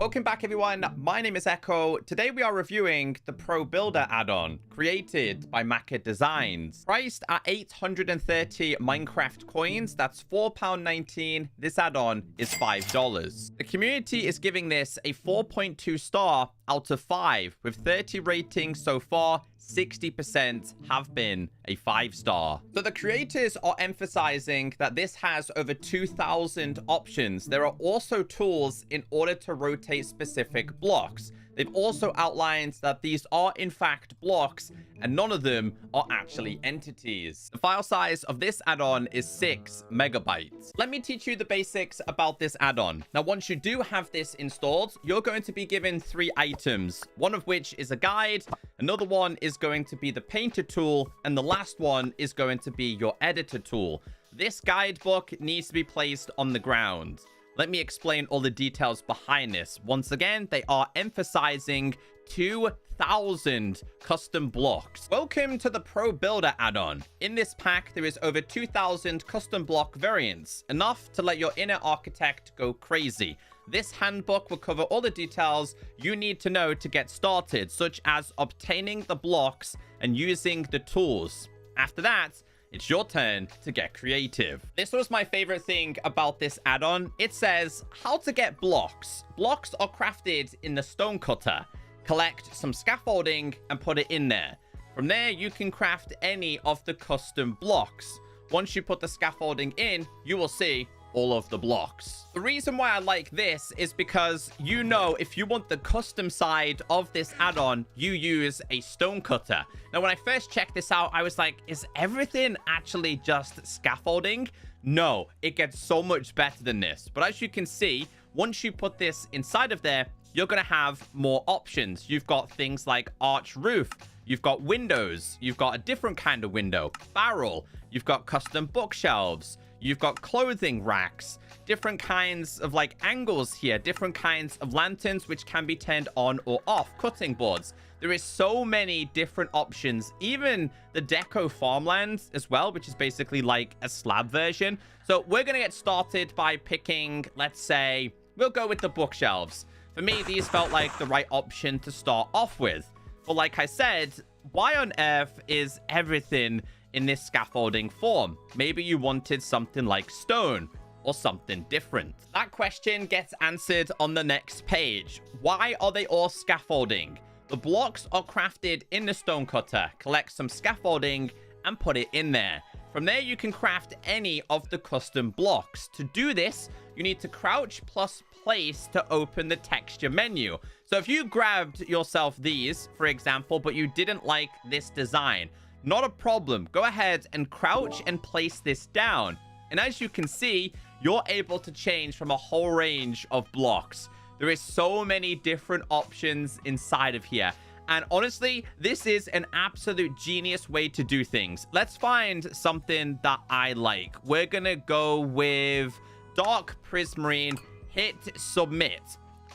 Welcome back, everyone. My name is Echo. Today we are reviewing the Pro Builder add-on created by Macca Designs. Priced at 830 Minecraft coins, that's £4.19. This add-on is $5. The community is giving this a 4.2 star out of 5 with 30 ratings so far. 60% have been a 5-star. So the creators are emphasizing that this has over 2,000 options. There are also tools in order to rotate specific blocks. They've also outlined that these are in fact blocks and none of them are actually entities. The file size of this add-on is 6 megabytes. Let me teach you the basics about this add-on. Now, once you do have this installed, you're going to be given 3 items, one of which is a guide, another one is going to be the painter tool, and the last one is going to be your editor tool. This guidebook needs to be placed on the ground. Let me explain all the details behind this. Once again, they are emphasizing 2,000 custom blocks. Welcome to the Pro Builder add-on. In this pack, there is over 2,000 custom block variants, enough to let your inner architect go crazy. This handbook will cover all the details you need to know to get started, such as obtaining the blocks and using the tools. After that, it's your turn to get creative. This was my favorite thing about this add-on. It says how to get blocks. Blocks are crafted in the stone cutter. Collect some scaffolding and put it in there. From there, you can craft any of the custom blocks. Once you put the scaffolding in, you will see all of the blocks. The reason why I like this is because, you know, if you want the custom side of this add-on, you use a stone cutter. Now, when I first checked this out, I was like, is everything actually just scaffolding? No, it gets so much better than this. But as you can see, once you put this inside of there, you're going to have more options. You've got things like arch roof. You've got windows. You've got a different kind of window, barrel. You've got custom bookshelves. You've got clothing racks, different kinds of like angles here, different kinds of lanterns which can be turned on or off, cutting boards. There is so many different options, even the deco farmland as well, which is basically like a slab version. So we're going to get started by picking, let's say, we'll go with the bookshelves. For me, these felt like the right option to start off with. But like I said, why on earth is everything in this scaffolding form? Maybe you wanted something like stone or something different. That question gets answered on the next page. Why are they all scaffolding? The blocks are crafted in the stone cutter. Collect some scaffolding and put it in there. From there, you can craft any of the custom blocks. To do this, you need to crouch plus place to open the texture menu. So if you grabbed yourself these, for example, but you didn't like this design, not a problem. Go ahead and crouch and place this down. And as you can see, you're able to change from a whole range of blocks. There is so many different options inside of here. And honestly, this is an absolute genius way to do things. Let's find something that I like. We're going to go with dark prismarine, hit submit.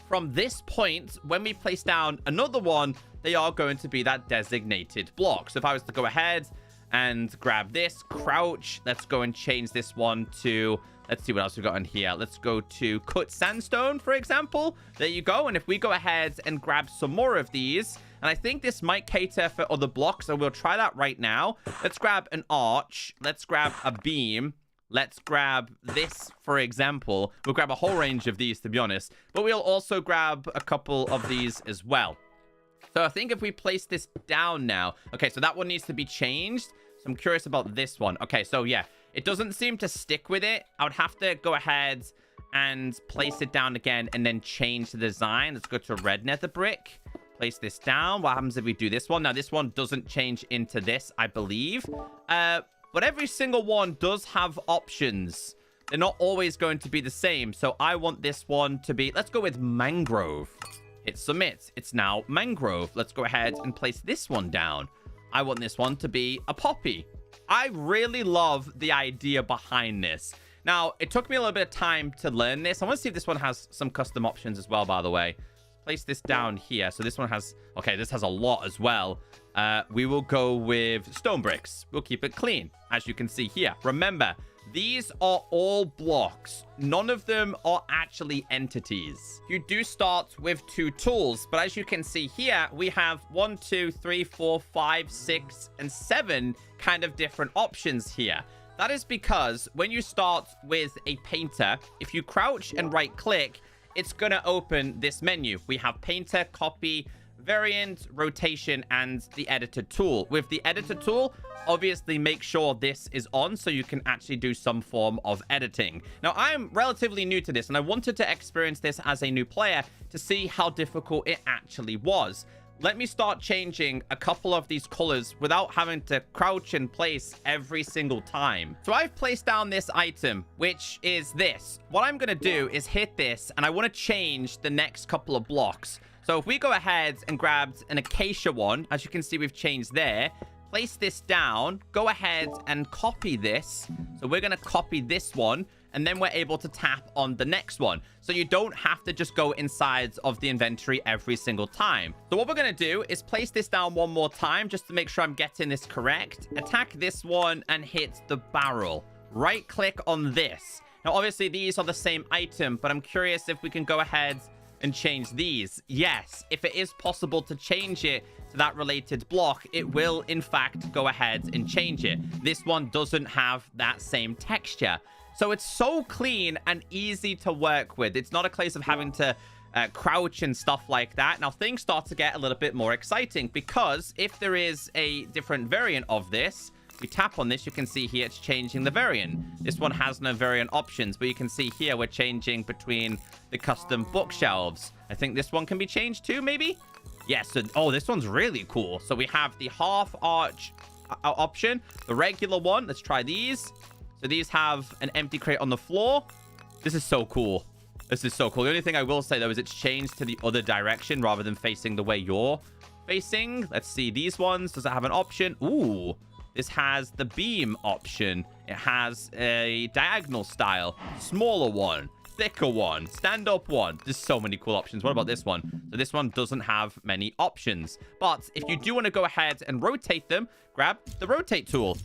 From this point, when we place down another one, they are going to be that designated block. So if I was to go ahead and grab this, crouch, let's go and change this one to, let's see what else we've got in here. Let's go to cut sandstone, for example. There you go. And if we go ahead and grab some more of these, and I think this might cater for other blocks, so we'll try that right now. Let's grab an arch. Let's grab a beam. Let's grab this, for example. We'll grab a whole range of these, to be honest. But we'll also grab a couple of these as well. So I think if we place this down now... Okay, so that one needs to be changed. So I'm curious about this one. Okay, so yeah, it doesn't seem to stick with it. I would have to go ahead and place it down again and then change the design. Let's go to red nether brick. Place this down. What happens if we do this one? Now, this one doesn't change into this, I believe. But every single one does have options. They're not always going to be the same. So I want this one to be... Let's go with mangrove. Hit submit. It's now mangrove. Let's go ahead and place this one down. I want this one to be a poppy. I really love the idea behind this. Now, it took me a little bit of time to learn this. I want to see if this one has some custom options as well, by the way. Place this down here. So this one has... Okay, this has a lot as well. We will go with stone bricks. We'll keep it clean, as you can see here. Remember, These are all blocks. None of them are actually entities. You do start with 2 tools, but as you can see here, we have 1, 2, 3, 4, 5, 6, and 7 kind of different options here. That is because when you start with a painter, if you crouch and right click, it's going to open this menu. We have painter, copy, variant, rotation, and the editor tool. With the editor tool, obviously make sure this is on so you can actually do some form of editing. Now, I'm relatively new to this, and I wanted to experience this as a new player to see how difficult it actually was. Let me start changing a couple of these colors without having to crouch and place every single time. So I've placed down this item, which is this. What I'm going to do is hit this, and I want to change the next couple of blocks. So if we go ahead and grab an acacia one, as you can see, we've changed there. Place this down, go ahead and copy this. So we're going to copy this one, and then we're able to tap on the next one. So you don't have to just go inside of the inventory every single time. So what we're going to do is place this down one more time just to make sure I'm getting this correct. Attack this one and hit the barrel. Right click on this. Now, obviously, these are the same item, but I'm curious if we can go ahead and change these. Yes, if it is possible to change it to that related block, it will, in fact, go ahead and change it. This one doesn't have that same texture. So it's so clean and easy to work with. It's not a case of having to crouch and stuff like that. Now, things start to get a little bit more exciting because if there is a different variant of this, we tap on this, you can see here it's changing the variant. This one has no variant options, but you can see here we're changing between the custom bookshelves. I think this one can be changed too, maybe? Yes. Yeah, so, oh, this one's really cool. So we have the half arch option, the regular one. Let's try these. So these have an empty crate on the floor. This is so cool. This is so cool. The only thing I will say, though, is it's changed to the other direction rather than facing the way you're facing. Let's see. These ones, does it have an option? Ooh. This has the beam option. It has a diagonal style, smaller one, thicker one, stand-up one. There's so many cool options. What about this one? So this one doesn't have many options. But if you do want to go ahead and rotate them, grab the rotate tool.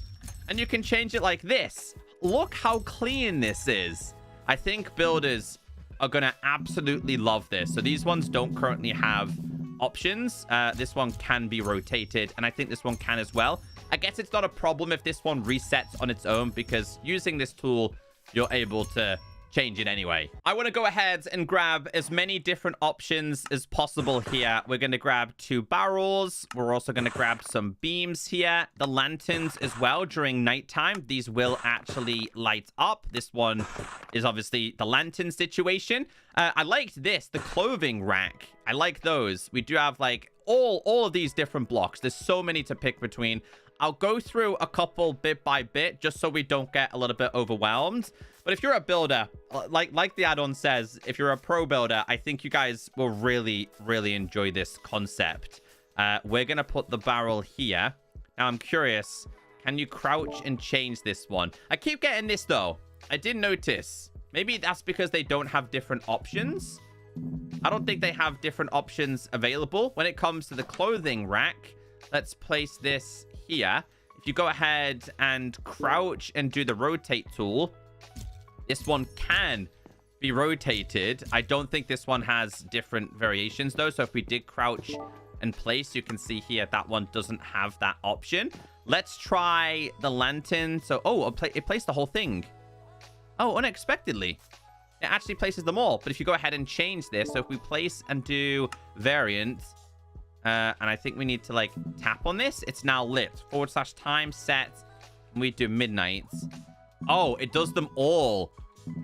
And you can change it like this. Look how clean this is. I think builders are going to absolutely love this. So these ones don't currently have options. This one can be rotated, and I think this one can as well. I guess it's not a problem if this one resets on its own, because using this tool, you're able to change it anyway. I want to go ahead and grab as many different options as possible here. We're going to grab 2 barrels. We're also going to grab some beams here. The lanterns as well during nighttime. These will actually light up. This one is obviously the lantern situation. I liked this, the clothing rack. I like those. We do have like all of these different blocks. There's so many to pick between. I'll go through a couple bit by bit just so we don't get a little bit overwhelmed. But if you're a builder, like the add-on says, if you're a pro builder, I think you guys will really, really enjoy this concept. We're going to put the barrel here. Now, I'm curious, can you crouch and change this one? I keep getting this, though. I did notice. Maybe that's because they don't have different options. I don't think they have different options available. When it comes to the clothing rack, let's place this here. If you go ahead and crouch and do the rotate tool, this one can be rotated. I don't think this one has different variations, though. So if we did crouch and place, you can see here that one doesn't have that option. Let's try the lantern. So, oh, it placed the whole thing. Oh, unexpectedly. It actually places them all. But if you go ahead and change this, so if we place and do variant, and I think we need to like tap on this, it's now lit. / time set. And we do midnight. Oh, it does them all.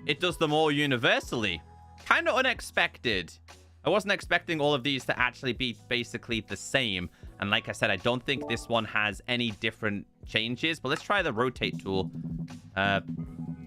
It does them all universally. Kind of unexpected. I wasn't expecting all of these to actually be basically the same. And like I said, I don't think this one has any different changes. But let's try the rotate tool.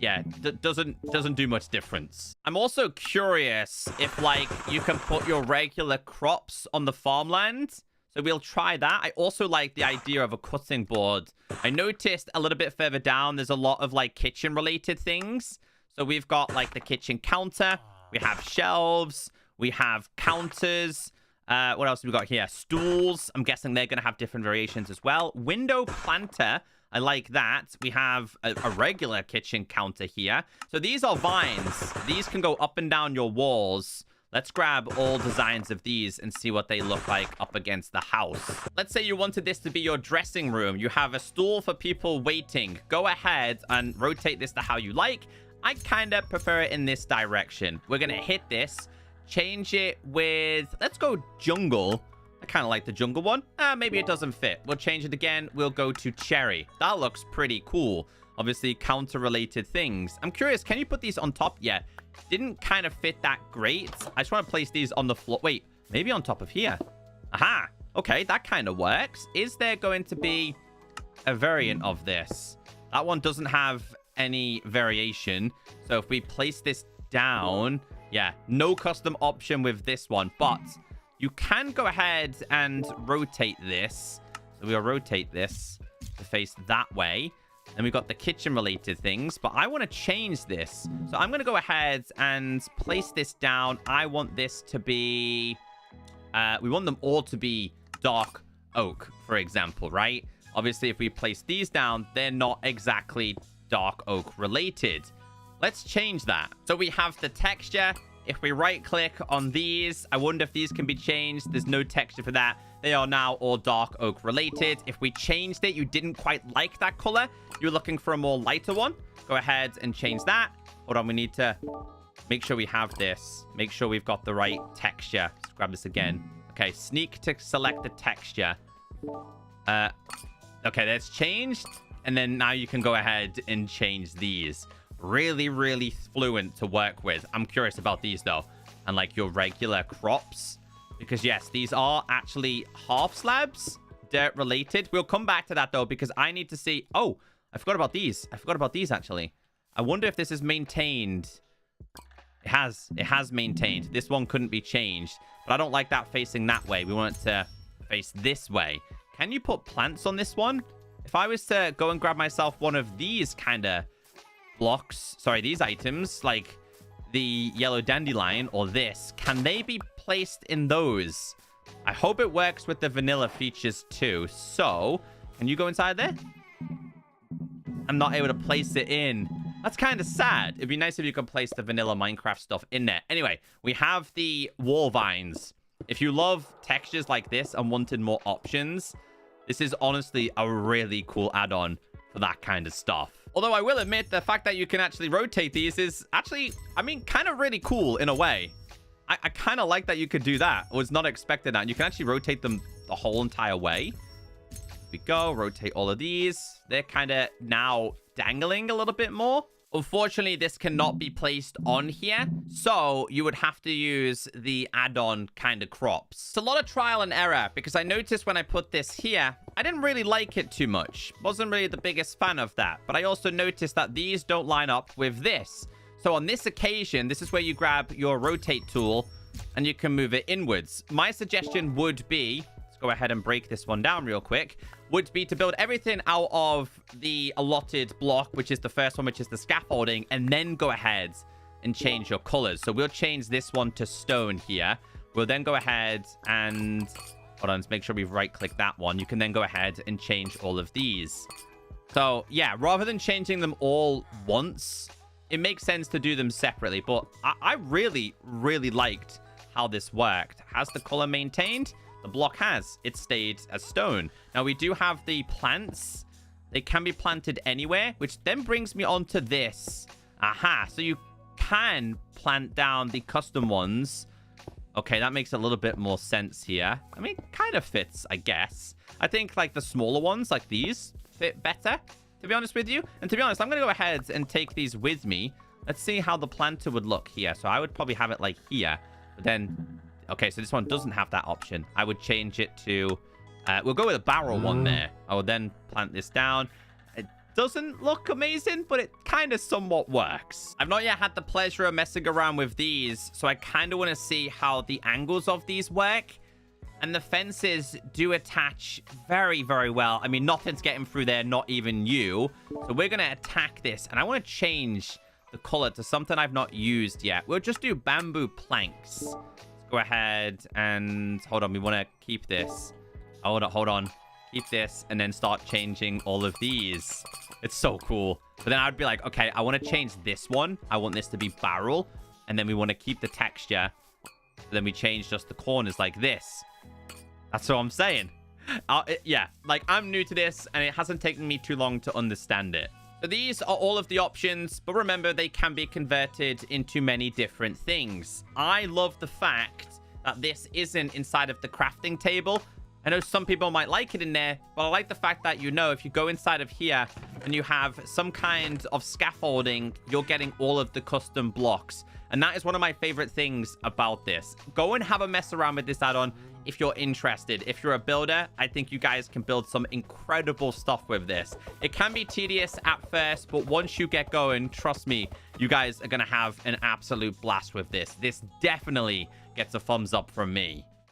Yeah, doesn't do much difference. I'm also curious if like you can put your regular crops on the farmland. So we'll try that. I also like the idea of a cutting board. I noticed a little bit further down, there's a lot of like kitchen related things. So we've got like the kitchen counter. We have shelves. We have counters. What else have we got here? Stools. I'm guessing they're going to have different variations as well. Window planter. I like that. We have a regular kitchen counter here. So these are vines. These can go up and down your walls. Let's grab all designs of these and see what they look like up against the house. Let's say you wanted this to be your dressing room. You have a stool for people waiting. Go ahead and rotate this to how you like. I kind of prefer it in this direction. We're going to hit this. Change it with... Let's go jungle. I kind of like the jungle one. Maybe it doesn't fit. We'll change it again. We'll go to cherry. That looks pretty cool. Obviously, counter-related things. I'm curious, can you put these on top yet? Didn't kind of fit that great. I just want to place these on the floor. Wait, maybe on top of here. Aha. Okay, that kind of works. Is there going to be a variant of this? That one doesn't have any variation. So if we place this down... Yeah, no custom option with this one. But you can go ahead and rotate this. So we'll rotate this to face that way. And we've got the kitchen-related things. But I want to change this. So I'm going to go ahead and place this down. I want this to be... we want them all to be dark oak, for example, right? Obviously, if we place these down, they're not exactly dark oak related. Let's change that. So we have the texture. If we right-click on these, I wonder if these can be changed. There's no texture for that. They are now all dark oak related. If we changed it, you didn't quite like that color. You're looking for a more lighter one. Go ahead and change that. Hold on, we need to make sure we have this. Make sure we've got the right texture. Let's grab this again. Okay, sneak to select the texture. Okay, that's changed. And then now you can go ahead and change these. Really, really fluent to work with. I'm curious about these, though. And, like, your regular crops. Because, yes, these are actually half slabs, dirt related. We'll come back to that, though, because I need to see... Oh, I forgot about these. I forgot about these, actually. I wonder if this is maintained. It has maintained. This one couldn't be changed. But I don't like that facing that way. We want it to face this way. Can you put plants on this one? If I was to go and grab myself one of these kind of blocks, sorry, these items, like the yellow dandelion or this, can they be placed in those? I hope it works with the vanilla features too. So, can you go inside there? I'm not able to place it in. That's kind of sad. It'd be nice if you could place the vanilla Minecraft stuff in there. Anyway, we have the wall vines. If you love textures like this and wanted more options, this is honestly a really cool add-on for that kind of stuff. Although I will admit the fact that you can actually rotate these is actually, I mean, kind of really cool in a way. I kind of like that you could do that. I was not expecting that. You can actually rotate them the whole entire way. Here we go. Rotate all of these. They're kind of now dangling a little bit more. Unfortunately, this cannot be placed on here, so you would have to use the add-on kind of crops. It's a lot of trial and error, because I noticed when I put this here, I didn't really like it too much. Wasn't really the biggest fan of that, but I also noticed that these don't line up with this. So on this occasion, this is where you grab your rotate tool, and you can move it inwards. My suggestion would be... Go ahead and break this one down real quick, would be to build everything out of the allotted block, which is the first one, which is the scaffolding, and then go ahead and change your colors. So we'll change this one to stone here. We'll then go ahead and... Hold on, let's make sure we right-click that one. You can then go ahead and change all of these. So, yeah, rather than changing them all once, it makes sense to do them separately. But I really, really liked how this worked. Has the color maintained? The block has. It stayed as stone. Now, we do have the plants. They can be planted anywhere, which then brings me on to this. Aha. So you can plant down the custom ones. Okay, that makes a little bit more sense here. I mean, kind of fits, I guess. I think, like, the smaller ones, like these, fit better, to be honest with you. And to be honest, I'm going to go ahead and take these with me. Let's see how the planter would look here. So I would probably have it, like, here. But then... Okay, so this one doesn't have that option. I would change it to... we'll go with a barrel one there. I will then plant this down. It doesn't look amazing, but it kind of somewhat works. I've not yet had the pleasure of messing around with these, so I kind of want to see how the angles of these work. And the fences do attach very, very well. I mean, nothing's getting through there, not even you. So we're going to attack this, and I want to change the color to something I've not used yet. We'll just do bamboo planks. Go ahead and hold on. We want to keep this. Hold on. keep this, and then start changing all of these. It's so cool. But then I'd be like, okay, I want to change this one. I want this to be barrel. And then we want to keep the texture. Then we change just the corners like this. That's what I'm saying. Yeah, like I'm new to this and it hasn't taken me too long to understand it. So these are all of the options, but remember they can be converted into many different things. I love the fact that this isn't inside of the crafting table. I know some people might like it in there, but I like the fact that, you know, if you go inside of here and you have some kind of scaffolding, you're getting all of the custom blocks. And that is one of my favorite things about this. Go and have a mess around with this add-on if you're interested. If you're a builder, I think you guys can build some incredible stuff with this. It can be tedious at first, but once you get going, trust me, you guys are going to have an absolute blast with this. This definitely gets a thumbs up from me.